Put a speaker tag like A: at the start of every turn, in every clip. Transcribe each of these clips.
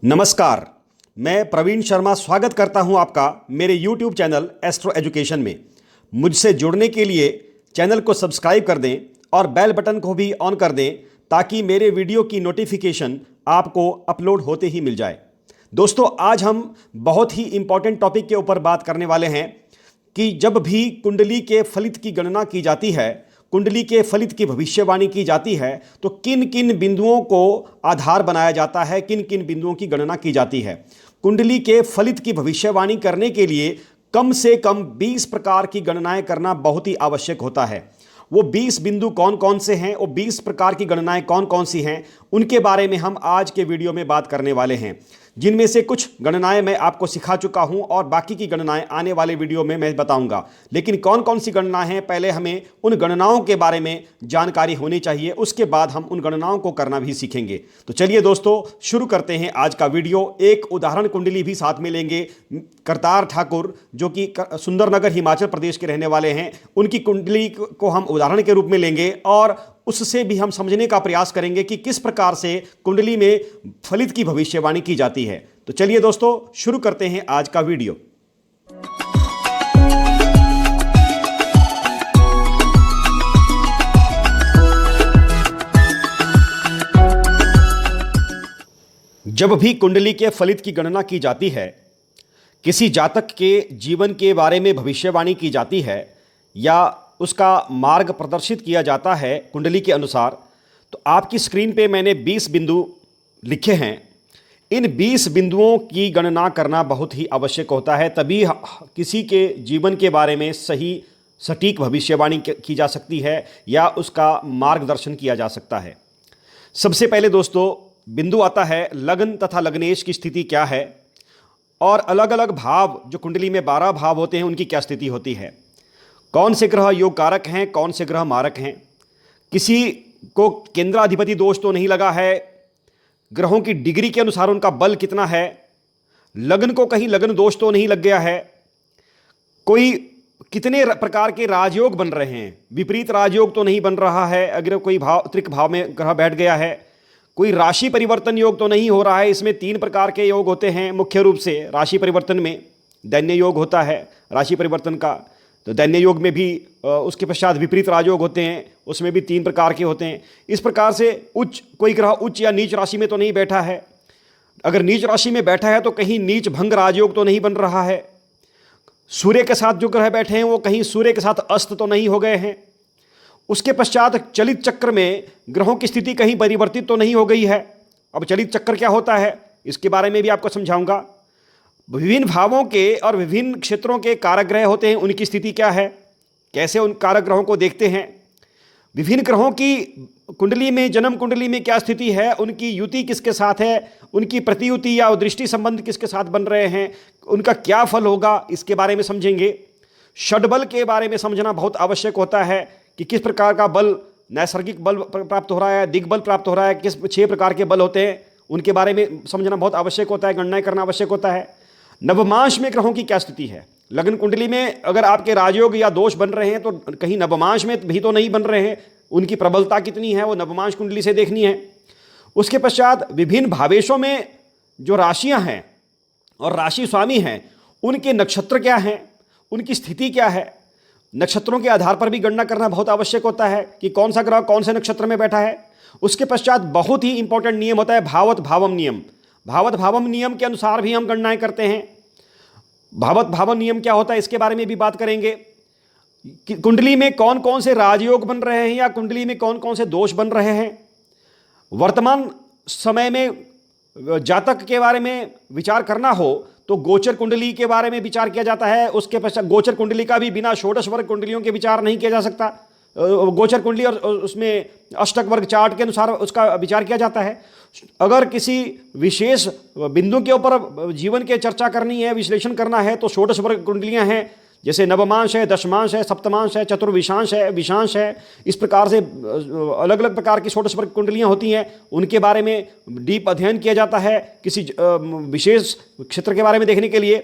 A: नमस्कार। मैं प्रवीण शर्मा स्वागत करता हूं आपका मेरे YouTube चैनल एस्ट्रो एजुकेशन में। मुझसे जुड़ने के लिए चैनल को सब्सक्राइब कर दें और बेल बटन को भी ऑन कर दें ताकि मेरे वीडियो की नोटिफिकेशन आपको अपलोड होते ही मिल जाए। दोस्तों, आज हम बहुत ही इंपॉर्टेंट टॉपिक के ऊपर बात करने वाले हैं कि जब भी कुंडली के फलित की गणना की जाती है, कुंडली के फलित की भविष्यवाणी की जाती है, तो किन किन बिंदुओं को आधार बनाया जाता है, किन किन बिंदुओं की गणना की जाती है। कुंडली के फलित की भविष्यवाणी करने के लिए कम से कम 20 प्रकार की गणनाएं करना बहुत ही आवश्यक होता है। वो 20 बिंदु कौन कौन से हैं, वो 20 प्रकार की गणनाएं कौन कौन सी हैं, उनके बारे में हम आज के वीडियो में बात करने वाले हैं। जिनमें से कुछ गणनाएं मैं आपको सिखा चुका हूं और बाकी की गणनाएं आने वाले वीडियो में मैं बताऊंगा। लेकिन कौन कौन सी गणना हैं, पहले हमें उन गणनाओं के बारे में जानकारी होनी चाहिए, उसके बाद हम उन गणनाओं को करना भी सीखेंगे। तो चलिए दोस्तों, शुरू करते हैं आज का वीडियो। एक उदाहरण कुंडली भी साथ में लेंगे। करतार ठाकुर, जो कि सुंदरनगर हिमाचल प्रदेश के रहने वाले हैं, उनकी कुंडली को हम उदाहरण के रूप में लेंगे और उससे भी हम समझने का प्रयास करेंगे कि किस प्रकार से कुंडली में फलित की भविष्यवाणी की जाती है। तो चलिए दोस्तों, शुरू करते हैं आज का वीडियो। जब भी कुंडली के फलित की गणना की जाती है, किसी जातक के जीवन के बारे में भविष्यवाणी की जाती है या उसका मार्ग प्रदर्शित किया जाता है कुंडली के अनुसार, तो आपकी स्क्रीन पे मैंने 20 बिंदु लिखे हैं। इन 20 बिंदुओं की गणना करना बहुत ही आवश्यक होता है, तभी किसी के जीवन के बारे में सही सटीक भविष्यवाणी की जा सकती है या उसका मार्गदर्शन किया जा सकता है। सबसे पहले दोस्तों, बिंदु आता है लग्न तथा लग्नेश की स्थिति क्या है और अलग अलग भाव, जो कुंडली में 12 भाव होते हैं, उनकी क्या स्थिति होती है। कौन से ग्रह योग कारक हैं, कौन से ग्रह मारक हैं। किसी को केंद्राधिपति दोष तो नहीं लगा है, ग्रहों की डिग्री के अनुसार उनका बल कितना है, लग्न को कहीं लग्न दोष तो नहीं लग गया है, कोई कितने प्रकार के राजयोग बन रहे हैं, विपरीत राजयोग तो नहीं बन रहा है, अगर कोई भाव त्रिक भाव में ग्रह बैठ गया है, कोई राशि परिवर्तन योग तो नहीं हो रहा है। इसमें 3 प्रकार के योग होते हैं मुख्य रूप से राशि परिवर्तन में। दैन्य योग होता है राशि परिवर्तन का, तो दैन्य योग में भी उसके पश्चात विपरीत राजयोग होते हैं, उसमें भी 3 प्रकार के होते हैं। इस प्रकार से कोई ग्रह उच्च या नीच राशि में तो नहीं बैठा है। अगर नीच राशि में बैठा है तो कहीं नीच भंग राजयोग तो नहीं बन रहा है। सूर्य के साथ जो ग्रह बैठे हैं वो कहीं सूर्य के साथ अस्त तो नहीं हो गए हैं। उसके पश्चात चलित चक्र में ग्रहों की स्थिति कहीं परिवर्तित तो नहीं हो गई है। अब चलित चक्र क्या होता है, इसके बारे में भी आपको समझाऊंगा। विभिन्न भावों के और विभिन्न क्षेत्रों के कारक ग्रह होते हैं, उनकी स्थिति क्या है, कैसे उन कारक ग्रहों को देखते हैं। विभिन्न ग्रहों की कुंडली में, जन्म कुंडली में क्या स्थिति है, उनकी युति किसके साथ है, उनकी प्रतियुति या दृष्टि संबंध किसके साथ बन रहे हैं, उनका क्या फल होगा, इसके बारे में समझेंगे। षड्बल के बारे में समझना बहुत आवश्यक होता है कि किस प्रकार का बल, नैसर्गिक बल प्राप्त हो रहा है, दिग्बल प्राप्त हो रहा है, किस 6 प्रकार के बल होते हैं, उनके बारे में समझना बहुत आवश्यक होता है, गणनाएं करना आवश्यक होता है। नवमांश में ग्रहों की क्या स्थिति है। लग्न कुंडली में अगर आपके राजयोग या दोष बन रहे हैं तो कहीं नवमांश में भी तो नहीं बन रहे हैं, उनकी प्रबलता कितनी है वो नवमांश कुंडली से देखनी है। उसके पश्चात विभिन्न भावेशों में जो राशियां हैं और राशि स्वामी हैं, उनके नक्षत्र क्या हैं, उनकी स्थिति क्या है। नक्षत्रों के आधार पर भी गणना करना बहुत आवश्यक होता है कि कौन सा ग्रह कौन से नक्षत्र में बैठा है। उसके पश्चात बहुत ही इंपॉर्टेंट नियम होता है भावत भावम नियम। भावत भावम नियम के अनुसार भी हम गणनाएं करते हैं। भावत भावम नियम क्या होता है, इसके बारे में भी बात करेंगे। कुंडली में कौन कौन से राजयोग बन रहे हैं या कुंडली में कौन कौन से दोष बन रहे हैं। वर्तमान समय में जातक के बारे में विचार करना हो तो गोचर कुंडली के बारे में विचार किया जाता है। उसके पश्चात गोचर कुंडली का भी बिना षोडश वर्ग कुंडलियों के विचार नहीं किया जा सकता। गोचर कुंडली और उसमें अष्टक वर्ग चार्ट के अनुसार उसका विचार किया जाता है। अगर किसी विशेष बिंदु के ऊपर जीवन के चर्चा करनी है, विश्लेषण करना है, तो षोडश वर्ग कुंडलियां हैं, जैसे नवमांश है, दशमांश है, सप्तमांश है, चतुर्विशांश है, विशांश है। इस प्रकार से अलग अलग प्रकार की षोडश वर्ग कुंडलियां होती हैं, उनके बारे में डीप अध्ययन किया जाता है किसी विशेष क्षेत्र के बारे में देखने के लिए।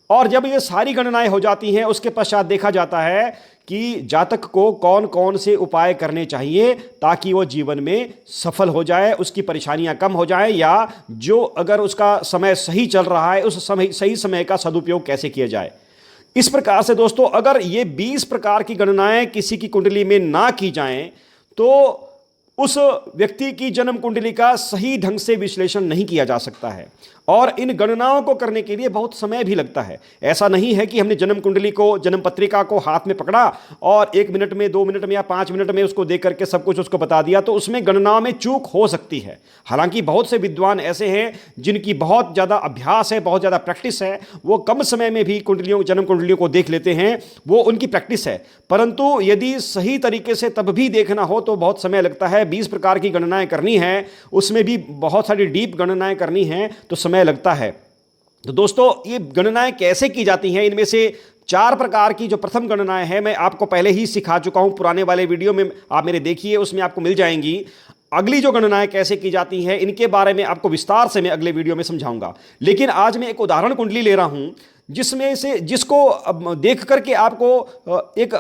A: और जब ये सारी गणनाएं हो जाती हैं उसके पश्चात देखा जाता है कि जातक को कौन कौन से उपाय करने चाहिए ताकि वो जीवन में सफल हो जाए, उसकी परेशानियां कम हो जाए, या जो अगर उसका समय सही चल रहा है उस समय सही समय का सदुपयोग कैसे किया जाए। इस प्रकार से दोस्तों अगर ये 20 प्रकार की गणनाएं किसी की कुंडली में ना की जाएं तो उस व्यक्ति की जन्म कुंडली का सही ढंग से विश्लेषण नहीं किया जा सकता है और इन गणनाओं को करने के लिए बहुत समय भी लगता है। ऐसा नहीं है कि हमने जन्म कुंडली को, जन्म पत्रिका को हाथ में पकड़ा और 1 मिनट में, 2 मिनट में या 5 मिनट में उसको देख करके सब कुछ उसको बता दिया, तो उसमें गणनाओं में चूक हो सकती है। हालांकि बहुत से विद्वान ऐसे हैं जिनकी बहुत ज़्यादा अभ्यास है, बहुत ज़्यादा प्रैक्टिस है, वो कम समय में भी कुंडलियों, जन्म कुंडलियों को देख लेते हैं, वो उनकी प्रैक्टिस है। परंतु यदि सही तरीके से तब भी देखना हो तो बहुत समय लगता है। 20 प्रकार की गणनाएं करनी है, उसमें भी बहुत सारी डीप गणनाएं करनी हैं तो समय लगता है। तो दोस्तों ये गणनाएं कैसे की जाती हैं, इनमें से 4 प्रकार की जो प्रथम गणनाएं हैं मैं आपको पहले ही सिखा चुका हूं, पुराने वाले वीडियो में आप मेरे देखिए, उसमें आपको मिल जाएंगी। अगली जो गणनाएं कैसे की जाती हैं इनके बारे में आपको विस्तार से मैं अगले वीडियो में समझाऊंगा। लेकिन आज मैं एक उदाहरण कुंडली ले रहा हूं जिसमें से जिसको देख करके आपको एक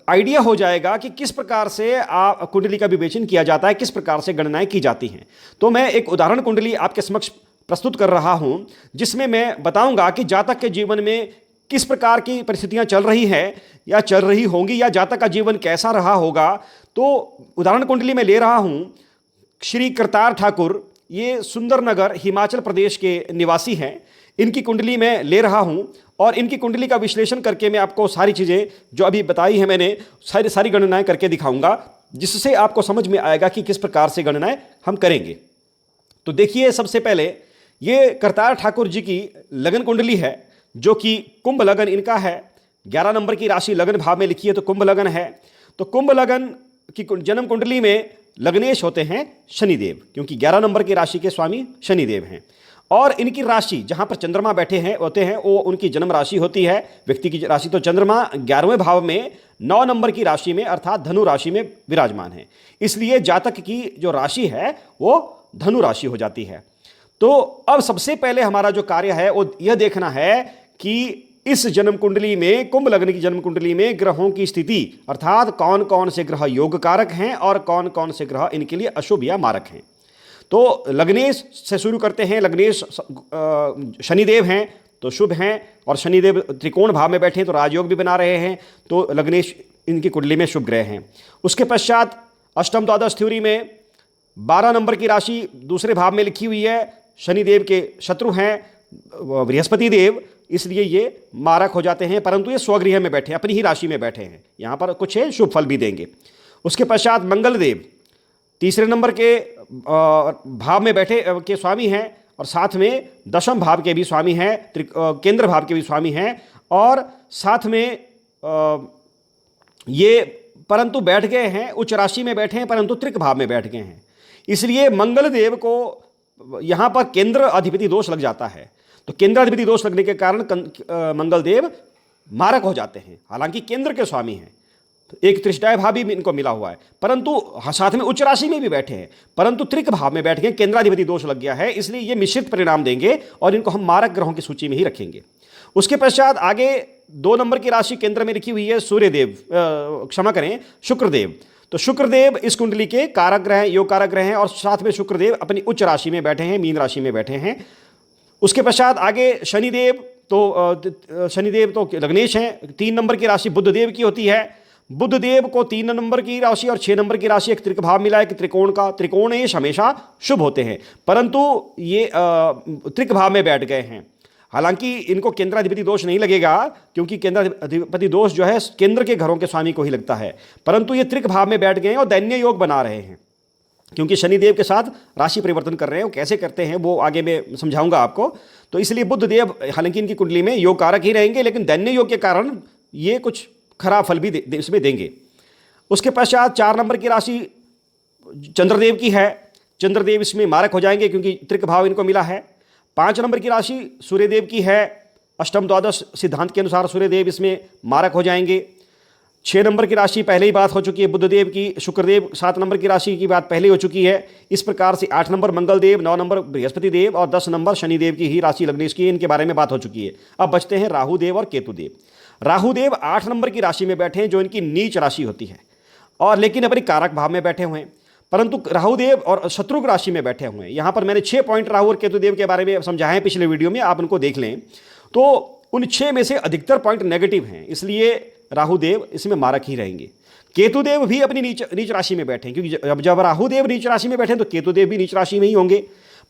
A: आइडिया हो जाएगा कि किस प्रकार से आप कुंडली का विवेचन किया जाता है, किस प्रकार से गणनाएं की जाती हैं। तो मैं एक उदाहरण कुंडली आपके समक्ष प्रस्तुत कर रहा हूं जिसमें मैं बताऊंगा कि जातक के जीवन में किस प्रकार की परिस्थितियां चल रही हैं या चल रही होंगी, या जातक का जीवन कैसा रहा होगा। तो उदाहरण कुंडली में ले रहा हूं श्री करतार ठाकुर, ये सुंदरनगर हिमाचल प्रदेश के निवासी हैं। इनकी कुंडली में ले रहा हूं और इनकी कुंडली का विश्लेषण करके मैं आपको सारी चीज़ें जो अभी बताई हैं मैंने सारी गणनाएं करके दिखाऊंगा, जिससे आपको समझ में आएगा कि किस प्रकार से गणनाएं हम करेंगे। तो देखिए, सबसे पहले ये करतार ठाकुर जी की लगन कुंडली है जो कि कुंभ लगन इनका है। 11 नंबर की राशि लगन भाव में लिखी है तो कुंभ लगन है। तो कुंभ लगन की जन्म कुंडली में लग्नेश होते हैं शनिदेव, क्योंकि 11 नंबर की राशि के स्वामी शनिदेव हैं। और इनकी राशि जहां पर चंद्रमा बैठे हैं होते हैं वो उनकी जन्म राशि होती है। व्यक्ति की राशि तो चंद्रमा 11वें भाव में 9 नंबर की राशि में अर्थात धनु राशि में विराजमान है, इसलिए जातक की जो राशि है वो धनु राशि हो जाती है। तो अब सबसे पहले हमारा जो कार्य है वो यह देखना है कि इस जन्म कुंडली में, कुंभ लग्न की जन्म कुंडली में ग्रहों की स्थिति अर्थात कौन कौन से ग्रह योग कारक हैं और कौन कौन से ग्रह इनके लिए अशुभ या मारक हैं। तो लग्नेश से शुरू करते हैं। लग्नेश शनिदेव हैं तो शुभ हैं, और शनिदेव त्रिकोण भाव में बैठे हैं तो राजयोग भी बना रहे हैं, तो लग्नेश इनकी कुंडली में शुभ ग्रह हैं। उसके पश्चात अष्टम द्वादश थ्योरी में 12 नंबर की राशि दूसरे भाव में लिखी हुई है। शनिदेव के शत्रु हैं बृहस्पति देव, इसलिए ये मारक हो जाते हैं, परंतु ये स्वगृह में बैठे हैं, अपनी ही राशि में बैठे हैं, यहाँ पर कुछ है शुभ फल भी देंगे। उसके पश्चात मंगल देव तीसरे नंबर के भाव में बैठे के स्वामी हैं और साथ में दशम भाव के भी स्वामी हैं, केंद्र भाव के भी स्वामी हैं, और साथ में ये परंतु बैठ गए हैं उच्च राशि में बैठे हैं परंतु त्रिक भाव में बैठ गए हैं, इसलिए मंगल देव को यहाँ पर केंद्र अधिपति दोष लग जाता है। तो केंद्र अधिपति दोष लगने के कारण मंगल देव मारक हो जाते हैं, हालांकि केंद्र के स्वामी हैं। एक त्रिष्टाय भाव भी इनको मिला हुआ है, परंतु साथ में उच्च राशि में भी बैठे हैं, परंतु त्रिक भाव में बैठ गए, केंद्राधिपति दोष लग गया है, इसलिए ये मिश्रित परिणाम देंगे और इनको हम मारक ग्रहों की सूची में ही रखेंगे। उसके पश्चात आगे 2 नंबर की राशि केंद्र में लिखी हुई है सूर्यदेव, क्षमा करें शुक्रदेव। तो शुक्रदेव इस कुंडली के कारक ग्रह, योग कारक ग्रह हैं, और साथ में शुक्रदेव अपनी उच्च राशि में बैठे हैं, मीन राशि में बैठे हैं। उसके पश्चात आगे शनिदेव, तो शनिदेव तो लग्नेश हैं। 3 नंबर की राशि बुधदेव की होती है। बुधदेव को 3 नंबर की राशि और 6 नंबर की राशि एक त्रिक भाव मिला है कि त्रिकोण का, त्रिकोणेश हमेशा शुभ होते हैं, परंतु ये त्रिक भाव में बैठ गए हैं। हालांकि इनको केंद्राधिपति दोष नहीं लगेगा, क्योंकि केंद्राधिपति दोष जो है केंद्र के घरों के स्वामी को ही लगता है, परंतु ये त्रिक भाव में बैठ गए हैं और दैन्य योग बना रहे हैं, क्योंकि शनिदेव के साथ राशि परिवर्तन कर रहे हैं। वो कैसे करते हैं वो आगे मैं समझाऊंगा आपको। तो इसलिए बुधदेव हालांकि इनकी कुंडली में योग कारक ही रहेंगे, लेकिन दैन्य योग के कारण ये कुछ खराब फल भी इसमें देंगे। उसके पश्चात 4 नंबर की राशि चंद्रदेव की है। चंद्रदेव इसमें मारक हो जाएंगे क्योंकि त्रिक भाव इनको मिला है। 5 नंबर की राशि सूर्यदेव की है। अष्टम द्वादश सिद्धांत के अनुसार सूर्यदेव इसमें मारक हो जाएंगे। 6 नंबर की राशि पहले ही बात हो चुकी है बुधदेव की। शुक्रदेव 7 नंबर की राशि की बात पहले हो चुकी है। इस प्रकार से 8 नंबर मंगलदेव, 9 नंबर बृहस्पति देव और 10 नंबर शनिदेव की ही राशि लग्नेश की, इनके बारे में बात हो चुकी है। अब बचते हैं राहुदेव और केतुदेव। राहुदेव 8 नंबर की राशि में बैठे हैं, जो इनकी नीच राशि होती है, और लेकिन अपनी कारक भाव में बैठे हुए हैं। परंतु राहुदेव और शत्रुघ्न राशि में बैठे हुए हैं। यहाँ पर मैंने 6 पॉइंट राहु और केतुदेव के बारे में समझाए हैं पिछले वीडियो में, आप उनको देख लें। तो उन 6 में से अधिकतर पॉइंट नेगेटिव हैं, इसलिए राहुदेव इसमें मारक ही रहेंगे। केतुदेव भी अपनी नीच राशि में बैठे हैं, क्योंकि जब राहुदेव नीच राशि में बैठे हैं तो केतुदेव भी नीच राशि में ही होंगे,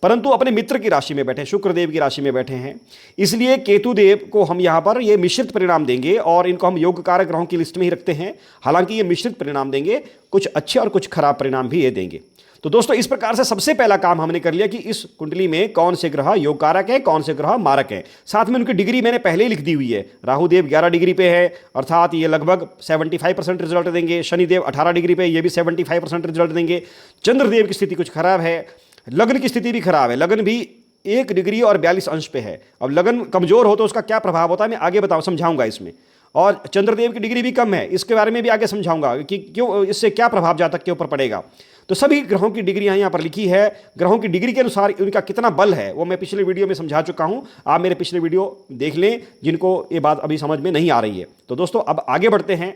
A: परंतु अपने मित्र की राशि में बैठे, शुक्रदेव की राशि में बैठे हैं। इसलिए केतुदेव को हम यहाँ पर ये मिश्रित परिणाम देंगे, और इनको हम योग कारक ग्रहों की लिस्ट में ही रखते हैं। हालांकि ये मिश्रित परिणाम देंगे, कुछ अच्छे और कुछ खराब परिणाम भी ये देंगे। तो दोस्तों, इस प्रकार से सबसे पहला काम हमने कर लिया कि इस कुंडली में कौन से ग्रह योग कारक है, कौन से ग्रह मारक है। साथ में उनकी डिग्री मैंने पहले ही लिख दी हुई है। राहुदेव 11 डिग्री पे है, अर्थात ये लगभग 75% रिजल्ट देंगे। शनिदेव 18 डिग्री पे, ये भी 75% रिजल्ट देंगे। चंद्रदेव की स्थिति कुछ खराब है, लग्न की स्थिति भी खराब है, लग्न भी 1 डिग्री और 42 अंश पे है। अब लग्न कमजोर हो तो उसका क्या प्रभाव होता है, मैं आगे समझाऊंगा इसमें। और चंद्रदेव की डिग्री भी कम है, इसके बारे में भी आगे समझाऊंगा कि क्यों, इससे क्या प्रभाव जातक के ऊपर पड़ेगा। तो सभी ग्रहों की डिग्रियां यहाँ पर लिखी है। ग्रहों की डिग्री के अनुसार उनका कितना बल है वो मैं पिछले वीडियो में समझा चुका हूँ। आप मेरे पिछले वीडियो देख लें जिनको ये बात अभी समझ में नहीं आ रही है। तो दोस्तों, अब आगे बढ़ते हैं।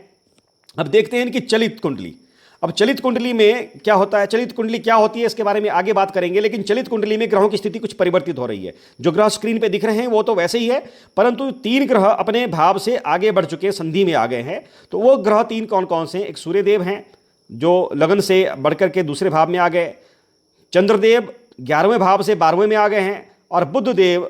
A: अब देखते हैं इनकी चलित कुंडली। अब चलित कुंडली में क्या होता है, चलित कुंडली क्या होती है, इसके बारे में आगे बात करेंगे। लेकिन चलित कुंडली में ग्रहों की स्थिति कुछ परिवर्तित हो रही है। जो ग्रह स्क्रीन पे दिख रहे हैं वो तो वैसे ही है, परंतु 3 ग्रह अपने भाव से आगे बढ़ चुके, संधि में आ गए हैं। तो वो ग्रह 3 कौन कौन से हैं? एक सूर्यदेव हैं, जो लगन से बढ़कर के दूसरे भाव में आ गए। चंद्रदेव 11वें भाव से 12वें में आ गए हैं, और बुधदेव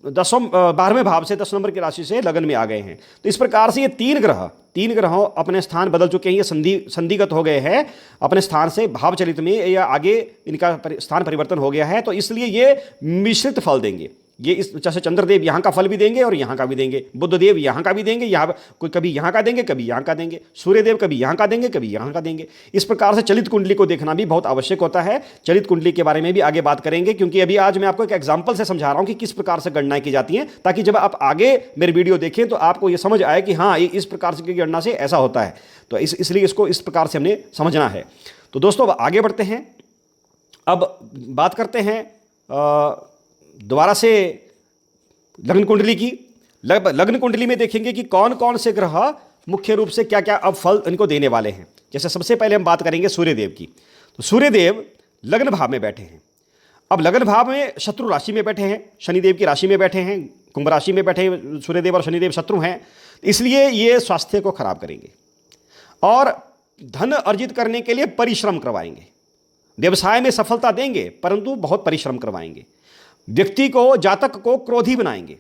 A: 12वें भाव से 10 नंबर की राशि से लगन में आ गए हैं। तो इस प्रकार से ये 3 ग्रह अपने स्थान बदल चुके हैं, ये संधिगत हो गए हैं अपने स्थान से भाव चलित में, या आगे इनका स्थान परिवर्तन हो गया है। तो इसलिए ये मिश्रित फल देंगे। ये इस जैसे चंद्रदेव यहाँ का फल भी देंगे और यहाँ का भी देंगे, बुधदेव यहाँ का भी देंगे, यहाँ कोई कभी यहाँ का देंगे, कभी यहाँ का देंगे, सूर्यदेव कभी यहाँ का देंगे, कभी यहाँ का देंगे। इस प्रकार से चलित कुंडली को देखना भी बहुत आवश्यक होता है। चलित कुंडली के बारे में भी आगे बात करेंगे, क्योंकि अभी आज मैं आपको एक एग्जाम्पल से समझा रहा हूँ कि किस प्रकार से गणनाएं की जाती हैं, ताकि जब आप आगे मेरे वीडियो देखें तो आपको ये समझ आए कि हाँ, इस प्रकार से गणना से ऐसा होता है। तो इसलिए इसको इस प्रकार से हमने समझना है। तो दोस्तों, अब आगे बढ़ते हैं। अब बात करते हैं दोबारा से लग्न कुंडली की। लग्न कुंडली में देखेंगे कि कौन कौन से ग्रह मुख्य रूप से क्या क्या अब फल इनको देने वाले हैं। जैसे सबसे पहले हम बात करेंगे सूर्यदेव की। तो सूर्यदेव लग्न भाव में बैठे हैं। अब लग्न भाव में शत्रु राशि में बैठे हैं, शनिदेव की राशि में बैठे हैं, कुंभ राशि में बैठे हैं। सूर्यदेव और शनिदेव शत्रु हैं, इसलिए ये स्वास्थ्य को खराब करेंगे और धन अर्जित करने के लिए परिश्रम करवाएंगे। व्यवसाय में सफलता देंगे, परंतु बहुत परिश्रम करवाएंगे। व्यक्ति को, जातक को क्रोधी बनाएंगे।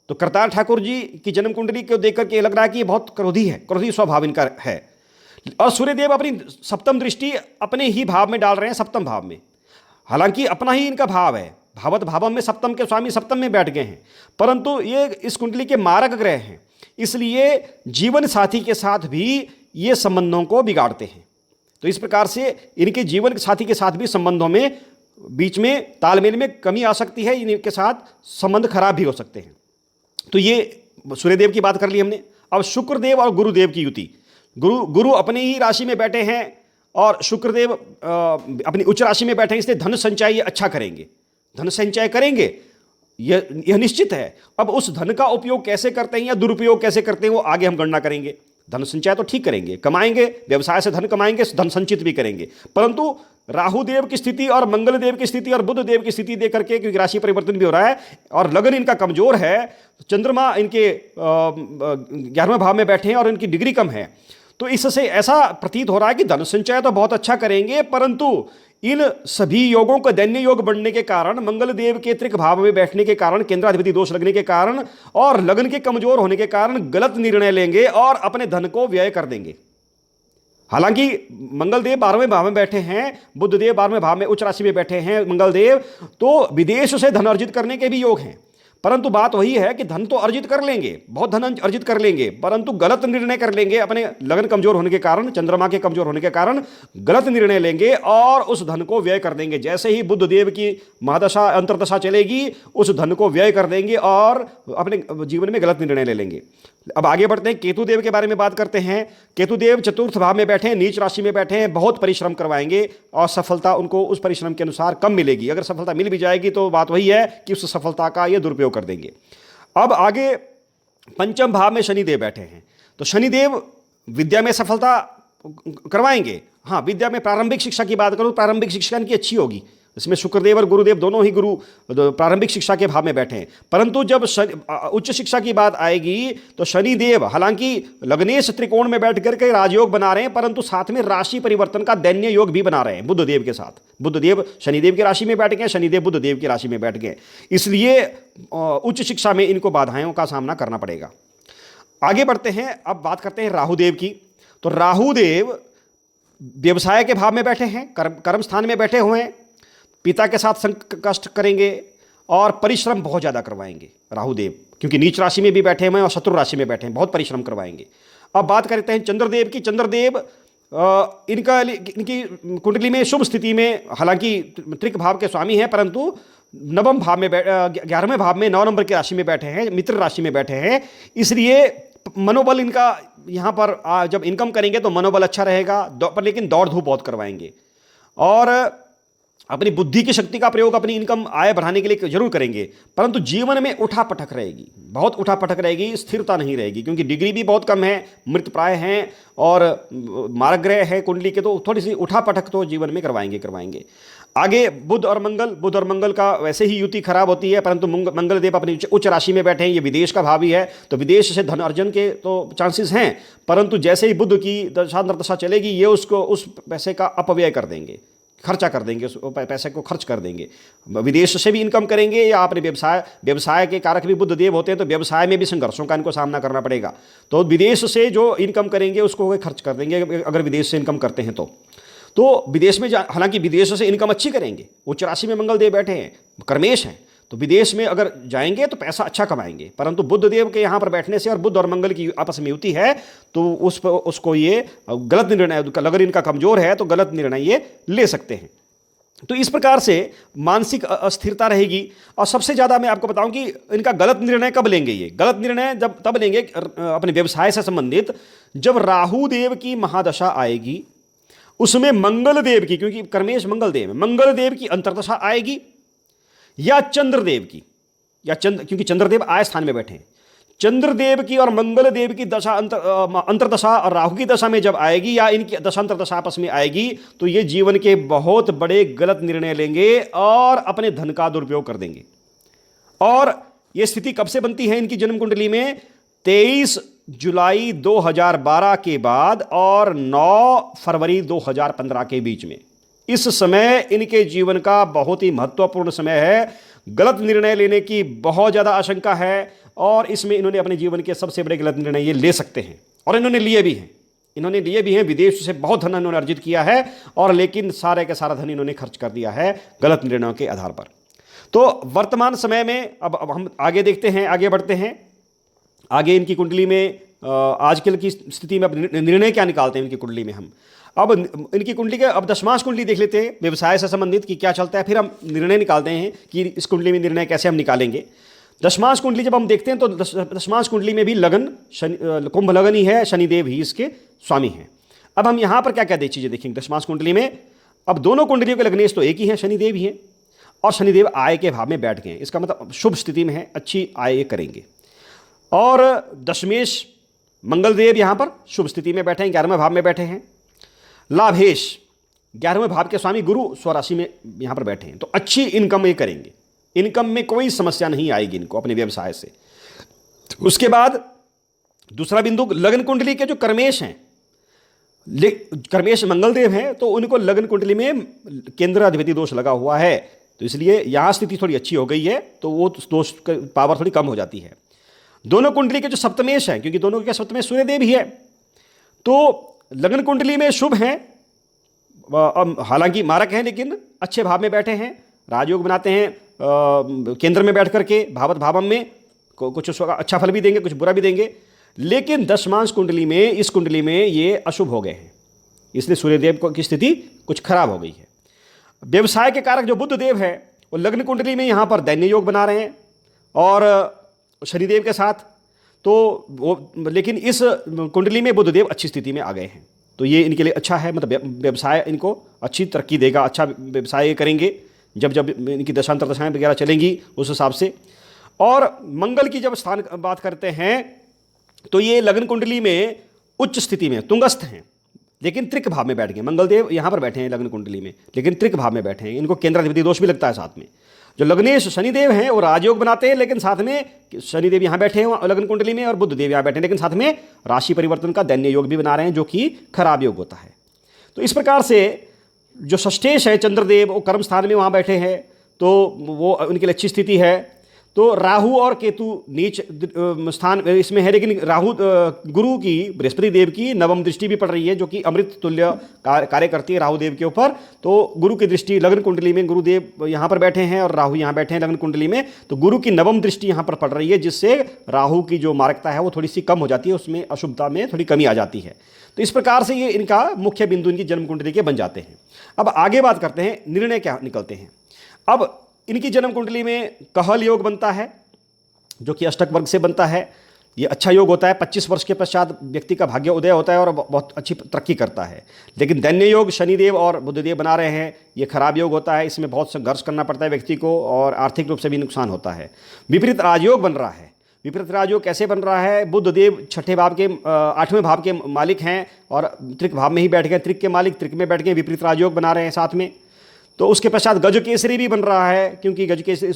A: तो करतार ठाकुर जी की जन्म कुंडली को देखकर के लग रहा है कि ये बहुत क्रोधी है, क्रोधी स्वभाव इनका है। और सूर्यदेव अपनी सप्तम दृष्टि अपने ही भाव में डाल रहे हैं, सप्तम भाव में। हालांकि अपना ही इनका भाव है, भावत भावम में सप्तम के स्वामी सप्तम में बैठ गए हैं, परंतु ये इस कुंडली के मारक ग्रह हैं, इसलिए जीवन साथी के साथ भी ये संबंधों को बिगाड़ते हैं। तो इस प्रकार से इनके जीवन साथी के साथ भी संबंधों में बीच में तालमेल में कमी आ सकती है, इनके साथ संबंध खराब भी हो सकते हैं। तो ये सूर्यदेव की बात कर ली हमने। अब शुक्रदेव और गुरुदेव की युति। गुरु अपनी ही राशि में बैठे हैं और शुक्रदेव अपनी उच्च राशि में बैठे हैं, इसलिए धन संचय ये अच्छा करेंगे, धन संचय करेंगे, यह निश्चित है। अब उस धन का उपयोग कैसे करते हैं या दुरुपयोग कैसे करते हैं वो आगे हम गणना करेंगे। धन संचय तो ठीक करेंगे, कमाएंगे, व्यवसाय से धन कमाएंगे, धन संचित भी करेंगे। परंतु राहुदेव की स्थिति और मंगलदेव की स्थिति और बुधदेव की स्थिति देख करके, क्योंकि राशि परिवर्तन भी हो रहा है और लगन इनका कमजोर है, चंद्रमा इनके 11वें भाव में बैठे हैं और इनकी डिग्री कम है, तो इससे ऐसा प्रतीत हो रहा है कि धन संचय तो बहुत अच्छा करेंगे, परंतु इन सभी योगों का दैन्य योग बनने के कारण, मंगल देव के त्रिक भाव में बैठने के कारण, केंद्राधिपति दोष लगने के कारण और लगन के कमजोर होने के कारण गलत निर्णय लेंगे और अपने धन को व्यय कर देंगे। हालांकि मंगलदेव 12वें भाव में बैठे हैं, बुधदेव 12वें भाव में उच्च राशि में बैठे हैं मंगलदेव, तो विदेश से धन अर्जित करने के भी योग हैं। परंतु बात वही है कि धन तो अर्जित कर लेंगे, बहुत धन अर्जित कर लेंगे, परंतु गलत निर्णय कर लेंगे। अपने लगन कमजोर होने के कारण, चंद्रमा के कमजोर होने के कारण गलत निर्णय लेंगे और उस धन को व्यय कर देंगे। जैसे ही बुध देव की महादशा अंतर्दशा चलेगी, उस धन को व्यय कर देंगे और अपने जीवन में गलत निर्णय ले लेंगे। अब आगे बढ़ते हैं, केतुदेव के बारे में बात करते हैं। केतुदेव चतुर्थ भाव में बैठे हैं, नीच राशि में बैठे हैं, बहुत परिश्रम करवाएंगे और सफलता उनको उस परिश्रम के अनुसार कम मिलेगी। अगर सफलता मिल भी जाएगी तो बात वही है कि उस सफलता का ये दुरुपयोग कर देंगे। अब आगे पंचम भाव में शनिदेव बैठे हैं, तो शनिदेव विद्या में सफलता करवाएंगे। हाँ, विद्या में प्रारंभिक शिक्षा की बात करूँ, प्रारंभिक शिक्षा इनकी अच्छी होगी। इसमें शुक्रदेव और गुरुदेव दोनों ही गुरु प्रारंभिक शिक्षा के भाव में बैठे हैं। परंतु जब उच्च शिक्षा की बात आएगी तो शनिदेव हालांकि लग्नेश त्रिकोण में बैठ करके राजयोग बना रहे हैं, परंतु साथ में राशि परिवर्तन का दैन्य योग भी बना रहे हैं बुधदेव के साथ। बुधदेव शनिदेव की राशि में बैठ गए, शनिदेव बुधदेव की राशि में बैठ गए, इसलिए उच्च शिक्षा में इनको बाधाओं का सामना करना पड़ेगा। आगे बढ़ते हैं, अब बात करते हैं राहुदेव की। तो राहुदेव व्यवसाय के भाव में बैठे हैं, कर्म स्थान में बैठे हुए हैं, पिता के साथ कष्ट करेंगे और परिश्रम बहुत ज़्यादा करवाएंगे राहुदेव, क्योंकि नीच राशि में भी बैठे हुए हैं और शत्रु राशि में बैठे हैं, बहुत परिश्रम करवाएंगे। अब बात करते हैं चंद्रदेव की। चंद्रदेव इनकी कुंडली में शुभ स्थिति में, हालांकि त्रिक भाव के स्वामी हैं, परंतु नवम भाव में 11वें भाव में 9 नंबर की राशि में बैठे हैं, मित्र राशि में बैठे हैं, इसलिए मनोबल इनका यहाँ पर जब इनकम करेंगे तो मनोबल अच्छा रहेगा, पर लेकिन दौड़ धूप बहुत करवाएंगे और अपनी बुद्धि की शक्ति का प्रयोग अपनी इनकम आय बढ़ाने के लिए जरूर करेंगे, परंतु जीवन में उठापटक रहेगी, बहुत उठापटक रहेगी, स्थिरता नहीं रहेगी, क्योंकि डिग्री भी बहुत कम है, मृत प्राय हैं और मारक ग्रह है कुंडली के, तो थोड़ी सी उठापटक तो जीवन में करवाएंगे। आगे बुध और मंगल का वैसे ही युति खराब होती है, परंतु मंगल देव अपनी उच्च राशि में बैठे हैं, ये विदेश का भावी है, तो विदेश से धन अर्जन के तो चांसेस हैं, परंतु जैसे ही बुध की दशा चलेगी ये उसको उस पैसे का अपव्यय कर देंगे, खर्चा कर देंगे, उस पैसे को खर्च कर देंगे। विदेश से भी इनकम करेंगे या अपने व्यवसाय के कारक भी बुध देव होते हैं, तो व्यवसाय में भी संघर्षों का इनको सामना करना पड़ेगा। तो विदेश से जो इनकम करेंगे उसको खर्च कर देंगे अगर विदेश से इनकम करते हैं तो विदेश में हालांकि विदेश से इनकम अच्छी करेंगे, उच्च राशि में मंगल देव बैठे हैं, कर्मेश हैं, तो विदेश में अगर जाएंगे तो पैसा अच्छा कमाएंगे, परंतु बुध देव के यहाँ पर बैठने से और बुध और मंगल की आपस में युति है तो उसको ये गलत निर्णय, अगर इनका कमजोर है तो गलत निर्णय ये ले सकते हैं। तो इस प्रकार से मानसिक अस्थिरता रहेगी। और सबसे ज़्यादा मैं आपको बताऊं कि इनका गलत निर्णय कब लेंगे, ये गलत निर्णय तब लेंगे अपने व्यवसाय से संबंधित, जब राहु देव की महादशा आएगी, उसमें मंगल देव की, क्योंकि कर्मेश मंगल देव है, मंगल देव की अंतर्दशा आएगी या चंद्रदेव की, क्योंकि चंद्रदेव आय स्थान में बैठे हैं, चंद्रदेव की और मंगल देव की दशा अंतर्दशा और राहु की दशा में जब आएगी या इनकी दशा अंतर्दशा आपस में आएगी तो ये जीवन के बहुत बड़े गलत निर्णय लेंगे और अपने धन का दुरुपयोग कर देंगे। और ये स्थिति कब से बनती है इनकी जन्म कुंडली में? 23 जुलाई 2012 के बाद और 9 फरवरी 2015 के बीच में। इस समय इनके जीवन का बहुत ही महत्वपूर्ण समय है, गलत निर्णय लेने की बहुत ज़्यादा आशंका है और इसमें इन्होंने अपने जीवन के सबसे बड़े गलत निर्णय ये ले सकते हैं और इन्होंने लिए भी हैं। विदेश से बहुत धन इन्होंने अर्जित किया है और लेकिन सारे का सारा धन इन्होंने खर्च कर दिया है गलत निर्णयों के आधार पर। तो वर्तमान समय में अब हम आगे देखते हैं, आगे बढ़ते हैं। आगे इनकी कुंडली में आजकल की स्थिति में अब निर्णय क्या निकालते हैं इनकी कुंडली में हम। अब इनकी कुंडली के अब दशमांश कुंडली देख लेते हैं व्यवसाय से संबंधित कि क्या चलता है, फिर हम निर्णय निकालते हैं कि इस कुंडली में निर्णय कैसे हम निकालेंगे। दशमांश कुंडली जब हम देखते हैं तो दशमांश कुंडली में भी लगन कुंभ लगन ही है, शनिदेव ही इसके स्वामी हैं। अब हम यहाँ पर क्या क्या चीज़ें देखेंगे दशमांश कुंडली में। अब दोनों कुंडलियों के लग्नेश तो एक ही है, शनिदेव ही हैं और शनिदेव आय के भाव में बैठ गए हैं, इसका मतलब शुभ स्थिति में है, अच्छी आय करेंगे। और दशमेश मंगल देव यहाँ पर शुभ स्थिति में बैठे हैं, 11वें भाव में बैठे हैं। लाभेश 11वें भाव के स्वामी गुरु स्वराशि में यहाँ पर बैठे हैं, तो अच्छी इनकम ये करेंगे, इनकम में कोई समस्या नहीं आएगी इनको अपने व्यवसाय से। उसके बाद दूसरा बिंदु, लग्न कुंडली के जो कर्मेश हैं, कर्मेश मंगल देव हैं, तो उनको लग्न कुंडली में केंद्र अधिपति दोष लगा हुआ है, तो इसलिए यहाँ स्थिति थोड़ी अच्छी हो गई है, तो वो दोष का पावर थोड़ी कम हो जाती है। दोनों कुंडली के जो सप्तमेश हैं, क्योंकि दोनों के सप्तमेश सूर्यदेव ही है, तो लग्न कुंडली में शुभ हैं, हालांकि मारक हैं लेकिन अच्छे भाव में बैठे हैं, राजयोग बनाते हैं केंद्र में बैठ करके, भावत भावम में कुछ अच्छा फल भी देंगे, कुछ बुरा भी देंगे। लेकिन दशमांश कुंडली में, इस कुंडली में ये अशुभ हो गए हैं, इसलिए सूर्यदेव की स्थिति कुछ खराब हो गई है। व्यवसाय के कारक जो बुध देव है वो लग्न कुंडली में यहाँ पर दैन्य योग बना रहे हैं और शनिदेव के साथ, तो वो, लेकिन इस कुंडली में बुधदेव अच्छी स्थिति में आ गए हैं, तो ये इनके लिए अच्छा है। मतलब व्यवसाय इनको अच्छी तरक्की देगा, अच्छा व्यवसाय करेंगे जब जब इनकी दशांतर दशाएं वगैरह चलेंगी उस हिसाब से। और मंगल की जब स्थान बात करते हैं तो ये लग्न कुंडली में उच्च स्थिति में तुंगस्थ हैं, लेकिन त्रिक भाव में बैठ गए। मंगल देव यहाँ पर बैठे हैं लग्न कुंडली में, लेकिन त्रिक भाव में बैठे हैं। इनको केंद्राधिपति दोष भी लगता है साथ में। जो लग्नेश शनिदेव हैं वो राजयोग बनाते हैं, लेकिन साथ में शनिदेव यहाँ बैठे हैं लग्न कुंडली में और बुध देव यहाँ बैठे हैं, लेकिन साथ में राशि परिवर्तन का दैन्य योग भी बना रहे हैं, जो कि खराब योग होता है। तो इस प्रकार से जो षष्ठेश है चंद्रदेव वो कर्म स्थान में वहाँ बैठे हैं, तो वो उनके लिए अच्छी स्थिति है। तो राहु और केतु नीच स्थान इसमें है, लेकिन राहु गुरु की बृहस्पति देव की नवम दृष्टि भी पड़ रही है, जो कि अमृत तुल्य कार्य करती है राहु देव के ऊपर। तो गुरु की दृष्टि लग्न कुंडली में, गुरुदेव यहाँ पर बैठे हैं और राहु यहाँ बैठे हैं लग्न कुंडली में, तो गुरु की नवम दृष्टि यहाँ पर पड़ रही है, जिससे राहु की जो मार्गता है वो थोड़ी सी कम हो जाती है, उसमें अशुभता में थोड़ी कमी आ जाती है। तो इस प्रकार से ये इनका मुख्य बिंदु इनकी जन्म कुंडली के बन जाते हैं। अब आगे बात करते हैं, निर्णय क्या निकलते हैं। अब इनकी जन्म कुंडली में कहल योग बनता है, जो कि अष्टक वर्ग से बनता है। ये अच्छा योग होता है, 25 वर्ष के पश्चात व्यक्ति का भाग्य उदय होता है और बहुत अच्छी तरक्की करता है। लेकिन दैन्य योग शनिदेव और बुधदेव बना रहे हैं, ये खराब योग होता है, इसमें बहुत संघर्ष करना पड़ता है व्यक्ति को और आर्थिक रूप से भी नुकसान होता है। विपरीत राजयोग बन रहा है। विपरीत राजयोग कैसे बन रहा है? बुधदेव छठे भाव के 8वें भाव के मालिक हैं और त्रिक भाव में ही बैठ गए, त्रिक के मालिक त्रिक में बैठ गए, विपरीत राजयोग बना रहे हैं साथ में। तो उसके पश्चात गजकेसरी भी बन रहा है, क्योंकि गजकेसरी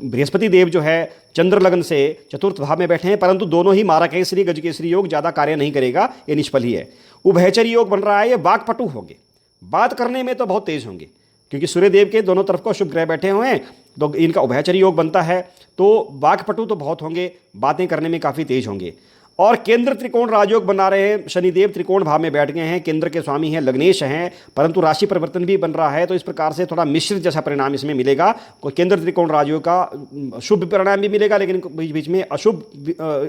A: बृहस्पति देव जो है चंद्र लग्न से चतुर्थ भाव में बैठे हैं, परंतु दोनों ही मारकेसरी गजकेसरी योग ज़्यादा कार्य नहीं करेगा, ये निष्फल ही है। उभयचरी योग बन रहा है, ये वाक्पटु होंगे, बात करने में तो बहुत तेज होंगे, क्योंकि सूर्यदेव के दोनों तरफ को शुभ ग्रह बैठे हुए हैं, तो इनका उभयचरी योग बनता है। तो वाक्पटु तो बहुत होंगे, बातें करने में काफ़ी तेज होंगे। और केंद्र त्रिकोण राजयोग बना रहे हैं, शनिदेव त्रिकोण भाव में बैठ गए हैं, केंद्र के स्वामी हैं, लग्नेश हैं, परंतु राशि परिवर्तन भी बन रहा है, तो इस प्रकार से थोड़ा मिश्रित जैसा परिणाम इसमें मिलेगा। केंद्र त्रिकोण राजयोग का शुभ परिणाम भी मिलेगा, लेकिन बीच बीच में अशुभ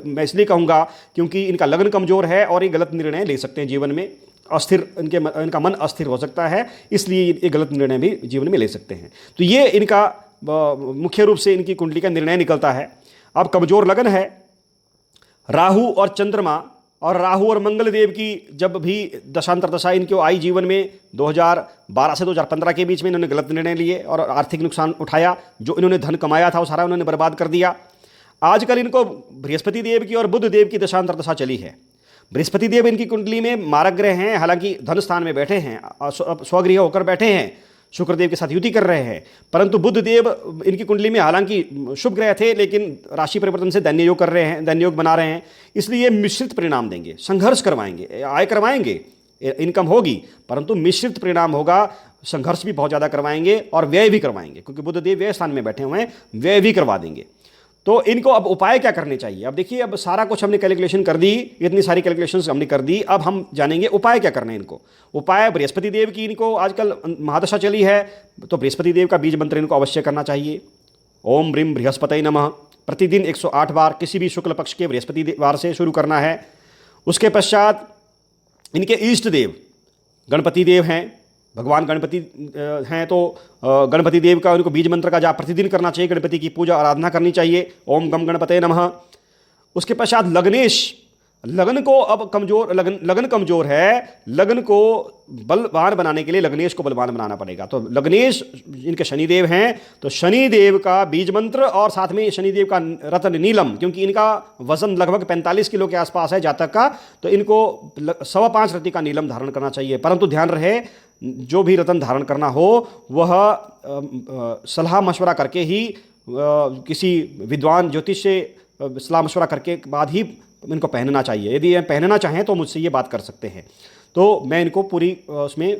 A: मैं इसलिए कहूँगा क्योंकि इनका लग्न कमजोर है और ये गलत निर्णय ले सकते हैं जीवन में, अस्थिर इनका मन अस्थिर हो सकता है, इसलिए ये गलत निर्णय भी जीवन में ले सकते हैं। तो ये इनका मुख्य रूप से इनकी कुंडली का निर्णय निकलता है। अब कमजोर लगन है, राहु और चंद्रमा और राहु और मंगल देव की जब भी दशांतर दशा इनको आई जीवन में 2012 से 2015 के बीच में, इन्होंने गलत निर्णय लिए और आर्थिक नुकसान उठाया। जो इन्होंने धन कमाया था वो सारा उन्होंने बर्बाद कर दिया। आजकल इनको बृहस्पति देव की और बुध देव की दशांतर दशा चली है। बृहस्पति देव इनकी कुंडली में मारक ग्रह हैं, हालांकि धन स्थान में बैठे हैं, स्वगृह होकर बैठे हैं, शुक्रदेव के साथ युति कर रहे हैं, परंतु बुध देव इनकी कुंडली में हालांकि शुभ ग्रह थे, लेकिन राशि परिवर्तन से दैन्य योग कर रहे हैं, दैन्य योग बना रहे हैं, इसलिए मिश्रित परिणाम देंगे, संघर्ष करवाएंगे, आय करवाएंगे, इनकम होगी, परंतु मिश्रित परिणाम होगा, संघर्ष भी बहुत ज़्यादा करवाएंगे और व्यय भी करवाएंगे, क्योंकि बुध देव व्यय स्थान में बैठे हुए हैं, व्यय भी करवा देंगे। तो इनको अब उपाय क्या करने चाहिए? अब देखिए, अब सारा कुछ हमने कैलकुलेशन कर दी, इतनी सारी कैलकुलेशंस हमने कर दी, अब हम जानेंगे उपाय क्या करना है इनको। उपाय बृहस्पति देव की इनको आजकल महादशा चली है, तो बृहस्पति देव का बीज मंत्र इनको अवश्य करना चाहिए। ओम ब्रीम बृहस्पतये नमः प्रतिदिन 108 बार किसी भी शुक्ल पक्ष के बृहस्पति वार से शुरू करना है। उसके पश्चात इनके इष्ट देव गणपति देव हैं, भगवान गणपति हैं, तो गणपति देव का उनको बीज मंत्र का जाप प्रतिदिन करना चाहिए, गणपति की पूजा आराधना करनी चाहिए, ओम गम गणपतये नमः। उसके पश्चात लग्नेश, लगन को अब कमजोर, लगन कमजोर है, लगन को बलवान बनाने के लिए लगनेश को बलवान बनाना पड़ेगा। तो लगनेश इनके शनिदेव हैं, तो शनिदेव का बीज मंत्र और साथ में शनिदेव का रत्न नीलम, क्योंकि इनका वजन लगभग 45 किलो के आसपास है जातक का, तो इनको 5.25 रत्ती का नीलम धारण करना चाहिए। परंतु ध्यान रहे, जो भी रत्न धारण करना हो वह सलाह मशवरा करके ही, किसी विद्वान ज्योतिष से सलाह मशवरा करके बाद ही इनको पहनना चाहिए। यदि पहनना चाहें तो मुझसे ये बात कर सकते हैं, तो मैं इनको पूरी उसमें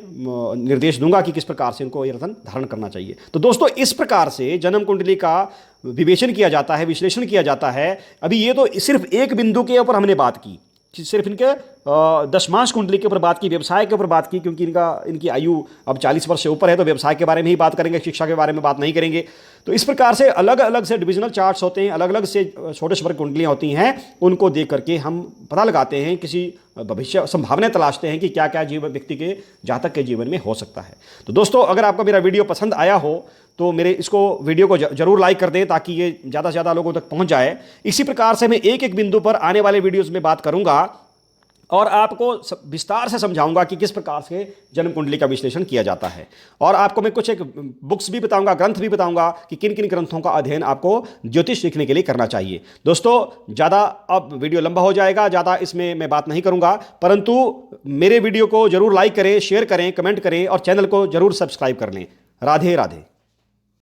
A: निर्देश दूंगा कि किस प्रकार से इनको ये रत्न धारण करना चाहिए। तो दोस्तों, इस प्रकार से जन्म कुंडली का विवेचन किया जाता है, विश्लेषण किया जाता है। अभी ये तो सिर्फ एक बिंदु के ऊपर हमने बात की, सिर्फ इनके दशमांश कुंडली के ऊपर बात की, व्यवसाय के ऊपर बात की, क्योंकि इनकी आयु अब 40 वर्ष से ऊपर है, तो व्यवसाय के बारे में ही बात करेंगे, शिक्षा के बारे में बात नहीं करेंगे। तो इस प्रकार से अलग अलग से डिविजनल चार्ट्स होते हैं, अलग अलग से षोडश वर्ग कुंडलियाँ होती हैं, उनको देख करके हम पता लगाते हैं, किसी भविष्य संभावनाएं तलाशते हैं कि क्या क्या जीवन व्यक्ति के जातक के जीवन में हो सकता है। तो दोस्तों, अगर आपको मेरा वीडियो पसंद आया हो तो मेरे इसको वीडियो को जरूर लाइक कर दें ताकि ये ज़्यादा से ज़्यादा लोगों तक पहुंच जाए। इसी प्रकार से मैं एक एक बिंदु पर आने वाले वीडियोस में बात करूंगा और आपको विस्तार से समझाऊंगा कि किस प्रकार से जन्म कुंडली का विश्लेषण किया जाता है। और आपको मैं कुछ एक बुक्स भी बताऊंगा, ग्रंथ भी बताऊंगा कि किन किन ग्रंथों का अध्ययन आपको ज्योतिष सीखने के लिए करना चाहिए। दोस्तों ज़्यादा अब वीडियो लंबा हो जाएगा, ज़्यादा इसमें मैं बात नहीं करूंगा, परंतु मेरे वीडियो को जरूर लाइक करें, शेयर करें, कमेंट करें और चैनल को जरूर सब्सक्राइब कर लें। राधे राधे।